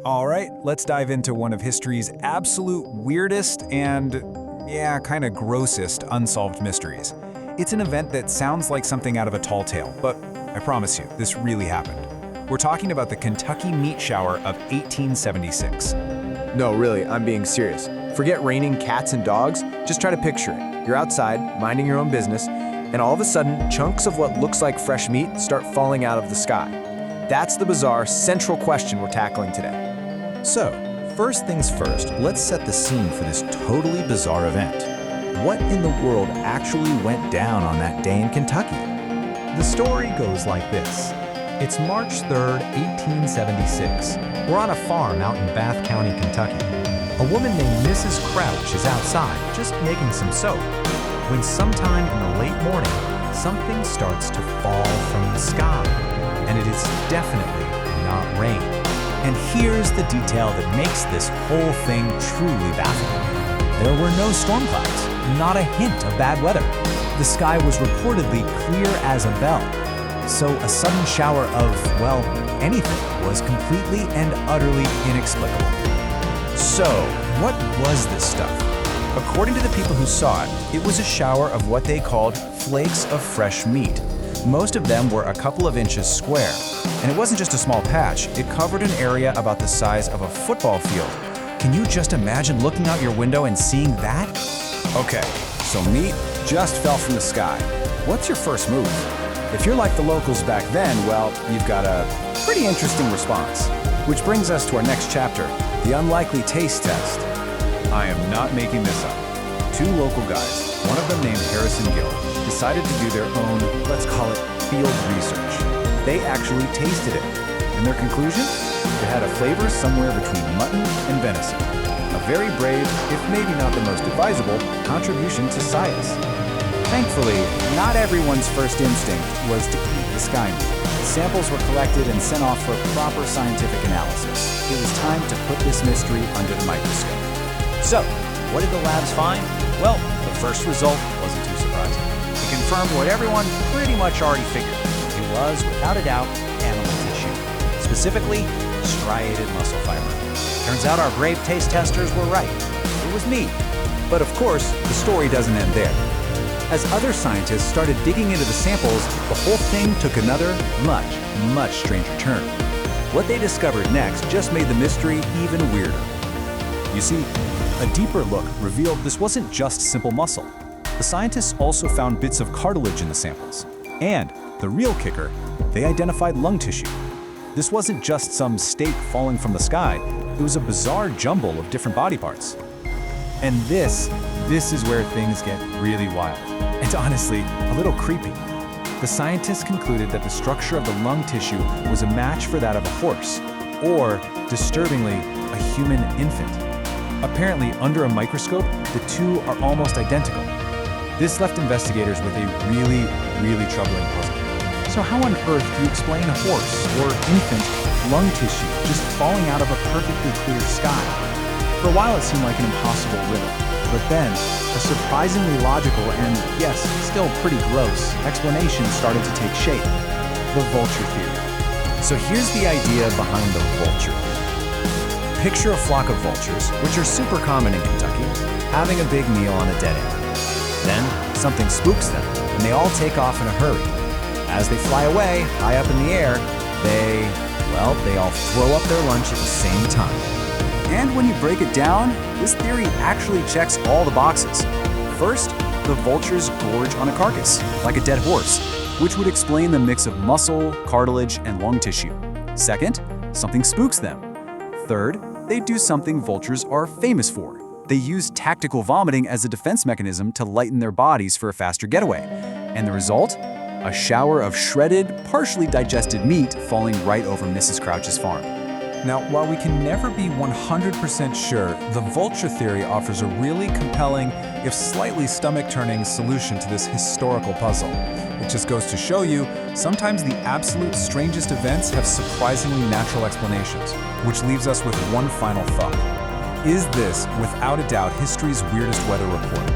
All right, let's dive into one of history's absolute weirdest and, yeah, kind of grossest unsolved mysteries. It's an event that sounds like something out of a tall tale, but I promise you, this really happened. We're talking about the Kentucky meat shower of 1876. No, really, I'm being serious. Forget raining cats and dogs, just try to picture it. You're outside, minding your own business, and all of a sudden, chunks of what looks like fresh meat start falling out of the sky. That's the bizarre, central question we're tackling today. So, first things first, let's set the scene for this totally bizarre event. What in the world actually went down on that day in Kentucky? The story goes like this. It's March 3rd, 1876. We're on a farm out in Bath County, Kentucky. A woman named Mrs. Crouch is outside, just making some soap, when sometime in the late morning, something starts to fall from the sky. And it is definitely not rain. And here's the detail that makes this whole thing truly baffling. There were no storm clouds, not a hint of bad weather. The sky was reportedly clear as a bell. So a sudden shower of, well, anything was completely and utterly inexplicable. So, what was this stuff? According to the people who saw it, it was a shower of what they called flakes of fresh meat. Most of them were a couple of inches square. And it wasn't just a small patch, it covered an area about the size of a football field. Can you just imagine looking out your window and seeing that? Okay, so meat just fell from the sky. What's your first move? If you're like the locals back then, well, you've got a pretty interesting response. Which brings us to our next chapter, the unlikely taste test. I am not making this up. Two local guys, one of them named Harrison Gill, decided to do their own, let's call it, field research. They actually tasted it. And their conclusion? It had a flavor somewhere between mutton and venison. A very brave, if maybe not the most advisable, contribution to science. Thankfully, not everyone's first instinct was to eat the sky meat. Samples were collected and sent off for proper scientific analysis. It was time to put this mystery under the microscope. So, what did the labs find? Well, the first result wasn't too surprising. It confirmed what everyone pretty much already figured. It was, without a doubt, animal tissue. Specifically, striated muscle fiber. Turns out our brave taste testers were right. It was meat. But of course, the story doesn't end there. As other scientists started digging into the samples, the whole thing took another, much stranger turn. What they discovered next just made the mystery even weirder. You see, a deeper look revealed this wasn't just simple muscle. The scientists also found bits of cartilage in the samples. And, the real kicker, they identified lung tissue. This wasn't just some steak falling from the sky, it was a bizarre jumble of different body parts. And this is where things get really wild. And honestly, a little creepy. The scientists concluded that the structure of the lung tissue was a match for that of a horse, or, disturbingly, a human infant. Apparently, under a microscope, the two are almost identical. This left investigators with a really troubling puzzle. So how on earth do you explain a horse or infant lung tissue just falling out of a perfectly clear sky? For a while it seemed like an impossible riddle, but then a surprisingly logical and, yes, still pretty gross explanation started to take shape: the vulture theory. So here's the idea behind the vulture theory. Picture a flock of vultures, which are super common in Kentucky, having a big meal on a dead end. Then something spooks them, and they all take off in a hurry. As they fly away, high up in the air, they all throw up their lunch at the same time. And when you break it down, this theory actually checks all the boxes. First, the vultures gorge on a carcass, like a dead horse, which would explain the mix of muscle, cartilage, and lung tissue. Second, something spooks them. Third, they do something vultures are famous for. They use tactical vomiting as a defense mechanism to lighten their bodies for a faster getaway. And the result? A shower of shredded, partially digested meat falling right over Mrs. Crouch's farm. Now, while we can never be 100% sure, the vulture theory offers a really compelling, if slightly stomach-turning, solution to this historical puzzle. It just goes to show you, sometimes the absolute strangest events have surprisingly natural explanations, which leaves us with one final thought. Is this, without a doubt, history's weirdest weather report?